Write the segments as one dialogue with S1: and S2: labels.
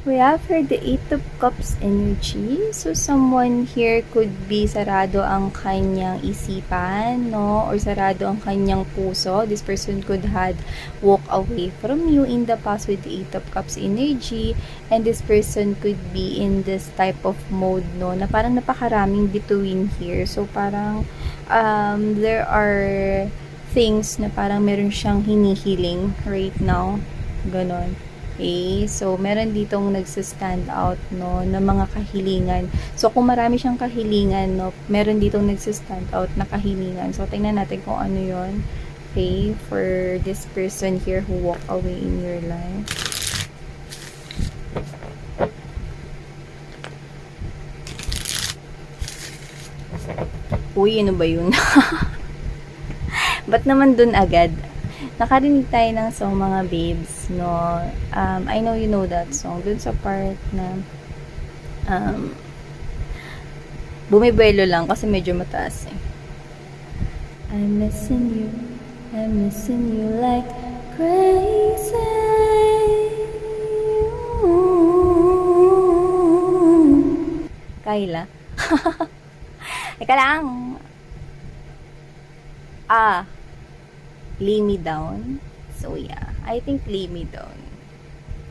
S1: We have here the Eight of Cups energy. So, someone here could be sarado ang kanyang isipan, no? Or sarado ang kanyang puso. This person could had walk away from you in the past with the Eight of Cups energy. And this person could be in this type of mode, no? Na parang napakaraming bituin here. So, parang there are things na parang meron siyang hinihiling right now. Ganon. Okay, so meron ditong nagsa-stand out, no, na mga kahilingan. So kung marami siyang kahilingan, no, meron ditong nagsa-stand out na kahilingan. So tingnan natin kung ano 'yon. Okay, for this person here who walk away in your life. Uy, ano ba 'yun? Ba't naman dun agad? Nakarinig tayo ng song mga babes, no? I know you know that song. Dun sa part na bumibuelo lang kasi medyo mataas eh. I'm missing you like crazy. Kayla. Eka lang. Lay me down. So yeah, I think lay me down.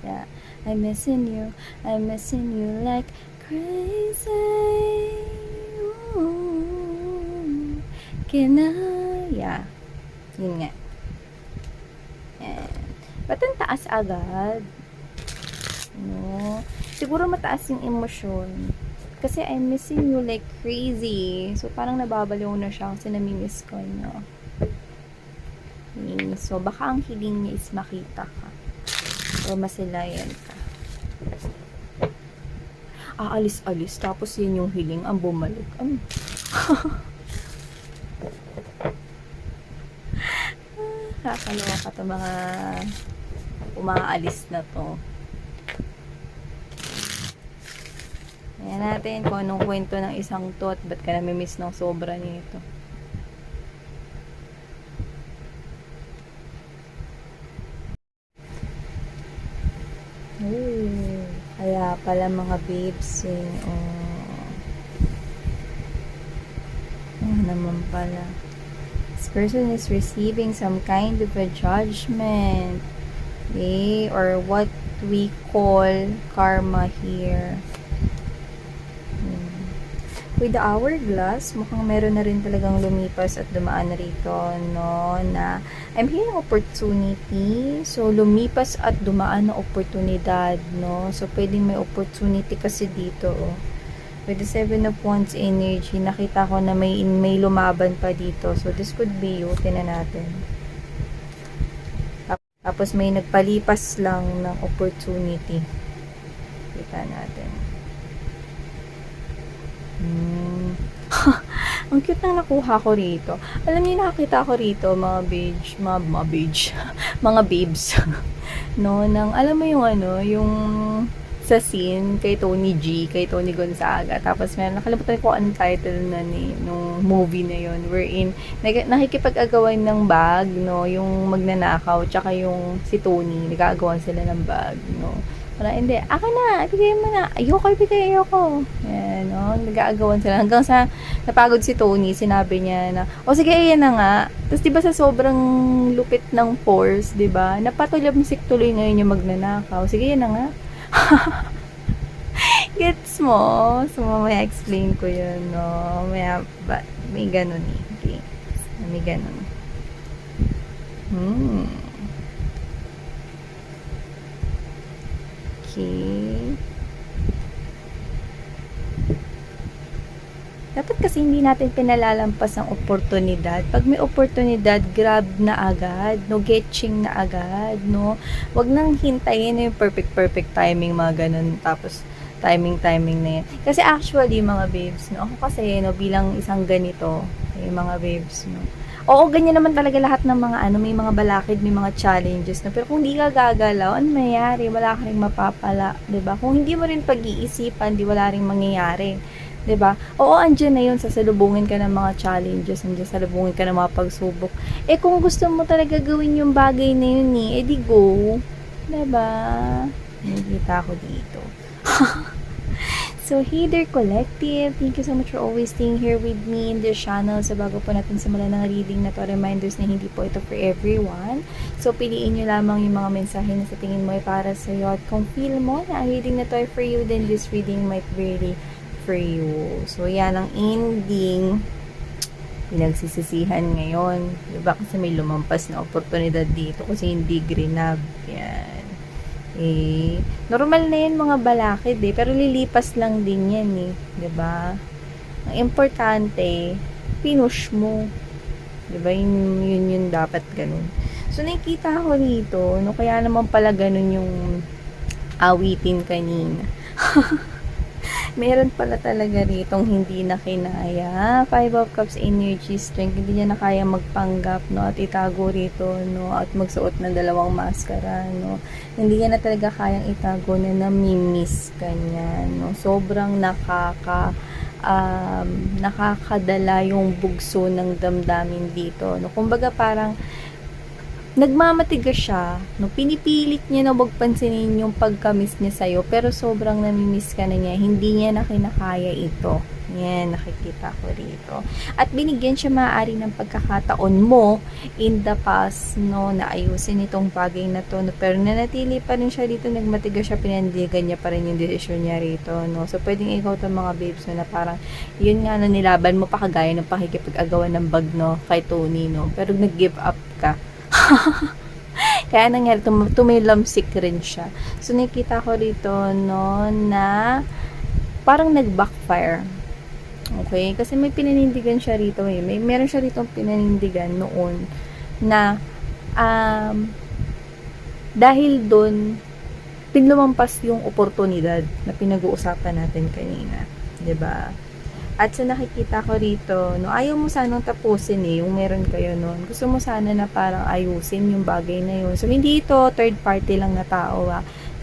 S1: Yeah, I'm missing you like crazy. Ooh, can I? Yeah, yun nga. Yan. Ba't ang taas agad? No? Siguro mataas yung emosyon. Kasi I'm missing you like crazy. So parang nababaliw na siya kasi namimiss ko nyo. So, baka ang hiling niya is makita ka. O masilayan ka. Aalis-alis. Tapos yun yung hiling ang bumalik. Kakalawa ka to mga umaalis na to. Ayan natin kung anong kwento ng isang to at ba't ka namimiss ng sobra nito. Kaya pala mga babes naman pala. This person is receiving some kind of a judgment. Okay? Or what we call karma here. With the hourglass, mukhang meron na rin talagang lumipas at dumaan rito, no, na I'm hearing opportunity. So, lumipas at dumaan na oportunidad, no. So, pwedeng may opportunity kasi dito, oh. With the Seven of Wands energy, nakita ko na may lumaban pa dito. So, this could be you. Tingnan natin. Tapos, may nagpalipas lang ng opportunity. Kita natin. Ang cute nang nakuha ko rito. Alam niyo, nakakita ko rito mga babes no, nang alam mo yung yung sa scene kay Tony G, kay Tony Gonzaga. Tapos meron, nakalimutan ko anong title na nung movie na yun, wherein nakikipag-agawan ng bag, no, yung magnanakaw, tsaka yung si Tony, nag-aagawan sila ng bag, no. Parang, hindi, ako na, ibigay mo na, ayoko. Yan, no, nag-aagawan sila. Hanggang sa, napagod si Tony, sinabi niya na, sige, ayan na nga. Tapos, diba sa sobrang lupit ng force, diba, napatulabsik tuloy ngayon yung magnanakaw. Sige, ayan na nga. Gets mo? So, mamaya explain ko yun, no? May ganun eh. Okay. May ganun. Okay. Dapat kasi hindi natin pinalalampas ang oportunidad. Pag may oportunidad, grab na agad, no, getching na agad, no. Wag nang hintayin yung perfect timing, mga ganun. Tapos timing na yan. Kasi actually, mga babes, no, ako kasi, no, bilang isang ganito, mga babes, no. Oo, ganyan naman talaga lahat ng mga may mga balakid, may mga challenges, no. Pero kung hindi ka gagalaw, ano mayayari? Wala ka ring mapapala, 'di ba? Kung hindi mo rin pag-iisipan, di wala ring mangyayari. 'Di ba? Oo, andiyan na 'yun, sasalubungin ka ng mga challenges, andiyan sasalubungin ka ng mga pagsubok. Kung gusto mo talaga gawin yung bagay na 'yun, di go. 'Di ba? Nakikita ko dito. So, hey there, Collective! Thank you so much for always staying here with me in this channel. So, bago po natin simulan ng reading na to, reminders na hindi po ito for everyone. So, piliin nyo lamang yung mga mensahe na sa tingin mo ay para sa iyo. At kung feel mo na ang reading na to ay for you, then this reading might be really for you. So, yan ang ending. Pinagsisisihan ngayon. Diba? Kasi may lumampas na oportunidad dito kasi hindi grinab. Yan. Normal na yan mga balakid pero lilipas lang din yan diba? Ang importante, pinush mo. Diba? Yun dapat ganun. So, nakikita ko dito, kaya naman pala ganun yung awitin kanina. Meron pala talaga ritong hindi na kinaya. 5 of Cups energy strength. Hindi niya na kaya magpanggap, at itago rito, at magsuot ng dalawang maskara, Hindi niya na talaga kayang itago na namimiss ka niya, Sobrang nakakadala yung bugso ng damdamin dito, Kumbaga parang nagmamatigas siya, pinipilit niya na wag pansinin yung pagkamiss niya sa'yo, pero sobrang namimiss ka na niya, hindi niya na kinakaya ito. Yan, nakikita ko rito. At binigyan siya maaari ng pagkakataon mo in the past, na ayusin itong bagay na to, pero nanatili pa rin siya dito, nagmatigas siya, pinandigan niya pa rin yung desisyon niya rito, So, pwedeng ikaw itong mga babes, na parang, yun nga nilaban mo pa kagaya ng pakikipag-agawan ng bag, kay Tony, pero nag-give up ka. Kaya nangyari, tumilamsik rin siya. So, nakita ko rito, na parang nag-backfire. Okay? Kasi may pinanindigan siya rito, meron siya rito pinanindigan noon na dahil doon, pinlumampas yung oportunidad na pinag-uusapan natin kanina. 'Di ba? At sa nakikita ko rito, ayaw mo sanang tapusin yung meron kayo noon. Gusto mo sana na parang ayusin yung bagay na yun. So, hindi ito third party lang na tao,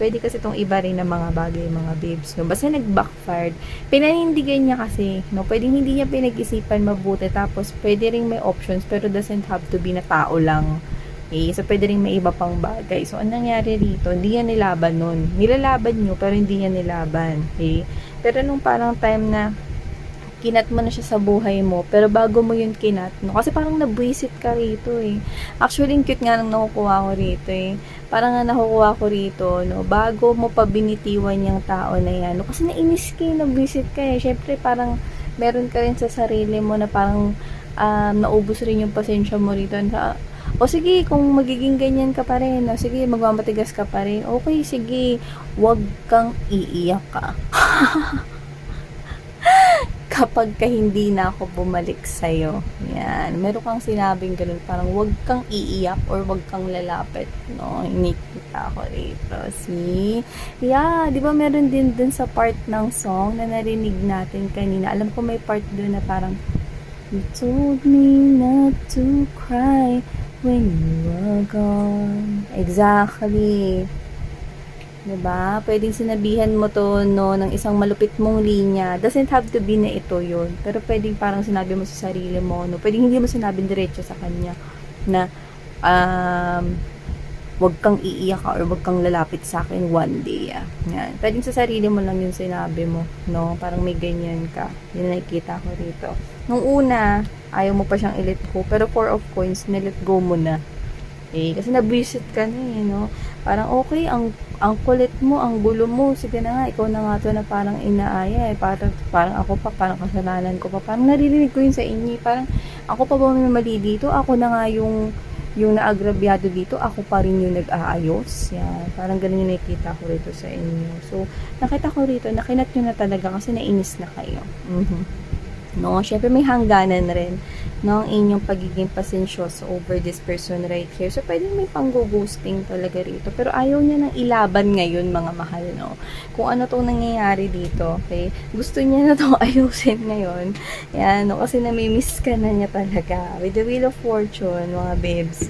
S1: Pwede kasi itong iba rin na mga bagay, mga babes, Basta nag-backfired. Pinanindigan niya kasi, Pwedeng hindi niya pinag-isipan mabuti, tapos pwede rin may options, pero doesn't have to be na tao lang. Okay? So, pwede rin may iba pang bagay. So, anong nangyari rito? Hindi niya nilaban nun. Nilalaban niyo, pero hindi niya nilaban. Okay? Pero nung parang time na kinat mo na siya sa buhay mo, pero bago mo yun kinat, kasi parang nabwisit ka rito, Actually, cute nga nang nakukuha ko rito, Parang nga nakukuha ko rito, bago mo pa binitiwan yung tao na yan, kasi nainis ka, nabwisit ka, Syempre, parang meron ka rin sa sarili mo na parang naubos rin yung pasensya mo rito, o sige, kung magiging ganyan ka pa rin, sige, magmamatigas ka pa rin, okay, sige, wag kang iiyak ka. Kapag ka hindi na ako bumalik sa'yo. Yan. Meron kang sinabing ganun, parang wag kang iiyak or wag kang lalapit, Inikita ko rito. See? Yeah, di ba meron din dun sa part ng song na narinig natin kanina. Alam ko may part dun na parang, you told me not to cry when you were gone. Exactly. Diba? Pwedeng sinabihan mo to, ng isang malupit mong linya. Doesn't have to be na ito yun. Pero pwedeng parang sinabi mo sa sarili mo, Pwedeng hindi mo sinabi diretso sa kanya na, wag kang iiyak ka or wag kang lalapit sa akin one day, Yan. Pwedeng sa sarili mo lang yung sinabi mo, Parang may ganyan ka. Yun nakikita ko rito. Nung una, ayaw mo pa siyang i-let go. Pero 4 of coins, na-let go mo na. Kasi nabwisit ka na, Parang okay, ang kulit mo, ang gulo mo, sige na nga, ikaw na nga to na parang inaaya, parang ako pa, parang kasalanan ko pa, parang naririnig ko yun sa inyo, parang ako pa ba may mali dito, ako na nga yung naagrabyado dito, ako pa rin yung nag-aayos, yan, parang ganun yung nakikita ko rito sa inyo. So, nakita ko rito, nakinat nyo na talaga kasi nainis na kayo. Syempre may hangganan rin, ang inyong pagiging pasensyoso over this person right here. So, pwedeng may pang-ghosting talaga rito. Pero ayaw niya nang ilaban ngayon, mga mahal, Kung ano tong nangyayari dito, okay? Gusto niya na tong ayusin ngayon. Yan, kasi namimiss ka na niya talaga. With the Wheel of Fortune, mga babes,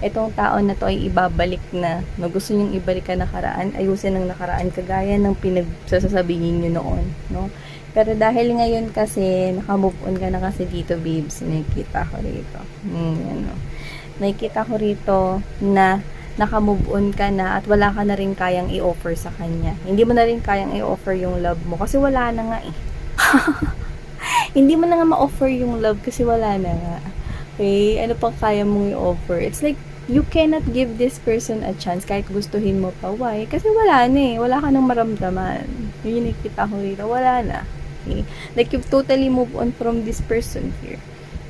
S1: Itong tao na to ay ibabalik na. Gusto niyang ibalik ka nakaraan, ayusin ang nakaraan, kagaya ng pinagsasabihin niyo noon, Pero dahil ngayon kasi, naka-move on ka na kasi dito, babes, nakikita ko rito. Nakikita ko rito na naka-move on ka na at wala ka na rin kayang i-offer sa kanya. Hindi mo na rin kayang i-offer yung love mo kasi wala na nga eh. Hindi mo na nga ma-offer yung love kasi wala na nga. Okay? Ano pang kaya mong i-offer? It's like, you cannot give this person a chance kahit gustuhin mo pa. Why? Kasi wala na eh. Wala ka nang maramdaman. Yung nakikita ko rito, wala na. Okay? Like, you've totally moved on from this person here.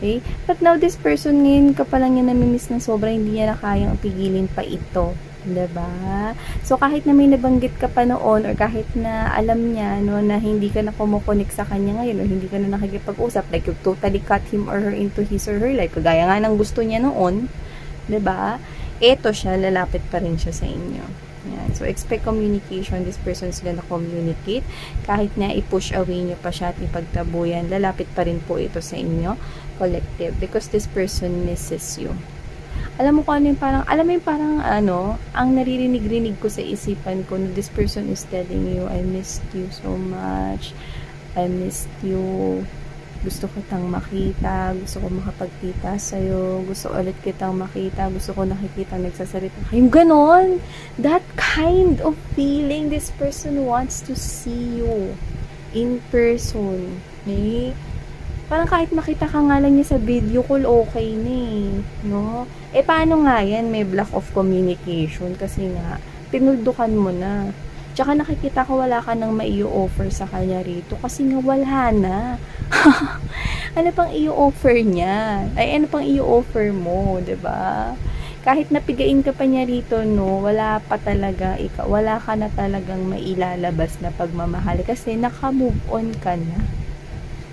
S1: Okay? But now, this person ngayon ka pa lang niya namimiss na sobra, hindi niya na kayang pigilin pa ito. Diba? So, kahit na may nabanggit ka pa noon or kahit na alam niya no, na hindi ka na kumukonik sa kanya ngayon or hindi ka na nakikipag-usap, like you totally cut him or her into his or her life, kagaya nga ng gusto niya noon, diba? Eto siya, lalapit pa rin siya sa inyo. Yan. So, expect communication. This person's gonna communicate. Kahit na i-push away niyo pa siya at ipagtabuyan, lalapit pa rin po ito sa inyo, collective. Because this person misses you. Alam mo kung ano yung parang, alam mo yung parang ang naririnig-rinig ko sa isipan ko na this person is telling you, I missed you so much. I missed you. Gusto kitang makita. Gusto ko makapagkita sa'yo. Gusto ulit kitang makita. Gusto ko nakikita nagsasalita. Yung ganon. That kind of feeling, this person wants to see you in person. Okay? Parang kahit makita ka nga lang niya sa video call, okay na eh. No? Eh, paano nga yan? May block of communication kasi nga, pinuldukan mo na. Tsaka nakikita ko wala ka nang mai-offer sa kanya rito kasi nga wala na. Ano pang i-offer niya? Ay, ano pang i-offer mo, 'di ba? Kahit napigain ka pa niya rito, no, wala pa talaga, wala ka na talagang mailalabas na pagmamahal kasi naka-move on ka na.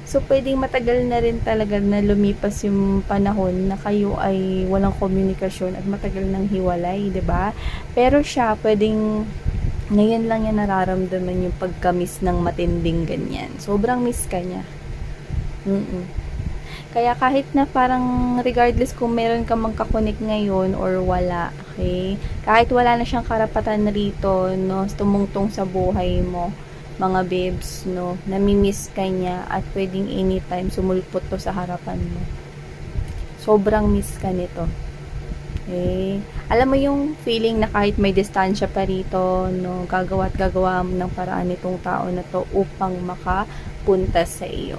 S1: So, pwedeng matagal na rin talaga na lumipas yung panahon na kayo ay walang komunikasyon at matagal nang hiwalay, 'di ba? Pero siya, pwedeng ngayon lang yan nararamdaman yung pagka-miss ng matinding ganyan. Sobrang miss ka niya. Kaya kahit na parang regardless kung meron ka mang kakonek ngayon or wala, okay? Kahit wala na siyang karapatan rito, no, tumungtong sa buhay mo, mga babes, no, namimiss ka niya at pwedeng anytime sumulpot to sa harapan mo. Sobrang miss ka nito. Okay? Alam mo yung feeling na kahit may distansya pa rito, no, gagawa at gagawa ng paraan nitong tao na to upang makapunta sa iyo.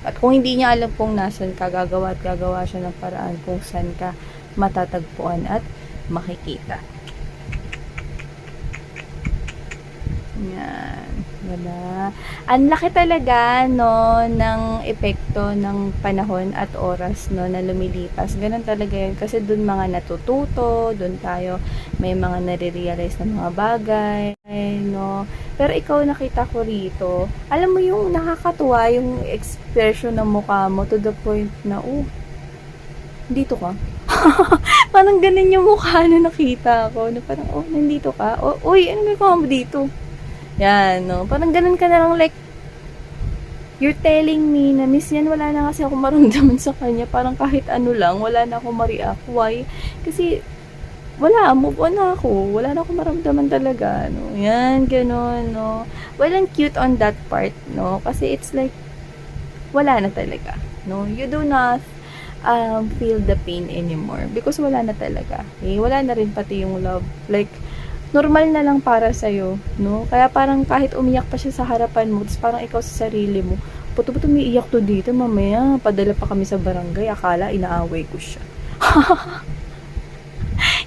S1: At kung hindi niya alam kung nasan ka, gagawa at gagawa siya ng paraan kung saan ka matatagpuan at makikita. Yan. Diba? Ang laki talaga, no, ng epekto ng panahon at oras, no, na lumilipas. Ganun talaga yun. Kasi dun mga natututo, dun tayo may mga nare-realize na mga bagay, no. Pero ikaw nakita ko rito, alam mo yung nakakatuwa yung expression ng mukha mo to the point na, dito ka. Parang ganun yung mukha na nakita ko. Na parang, nandito ka. Uy, ano may mo dito? Yan, no? Parang ganun ka na lang, like, you're telling me na, miss yan, wala na kasi ako maramdaman sa kanya. Parang kahit ano lang, wala na ako ma-react. Why? Kasi, wala, move on na ako. Wala na ako maramdaman talaga, no? Yan, ganun, no? Well, ang cute on that part, no? Kasi it's like, wala na talaga, no? You do not feel the pain anymore because wala na talaga. Okay? Wala na rin pati yung love. Like, normal na lang para sa'yo, no? Kaya parang kahit umiyak pa siya sa harapan mo, tapos parang ikaw sa sarili mo, puto umiiyak to dito, mamaya, padala pa kami sa barangay, akala inaaway ko siya.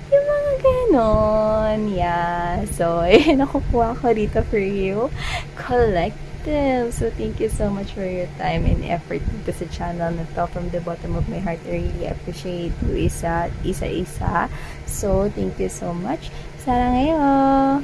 S1: Yung mga ganon, yeah. So, nakukuha ko dito for you. Collective. So, thank you so much for your time and effort dito sa channel na to. From the bottom of my heart, I really appreciate you isa-isa. So, thank you so much. Sarangayo!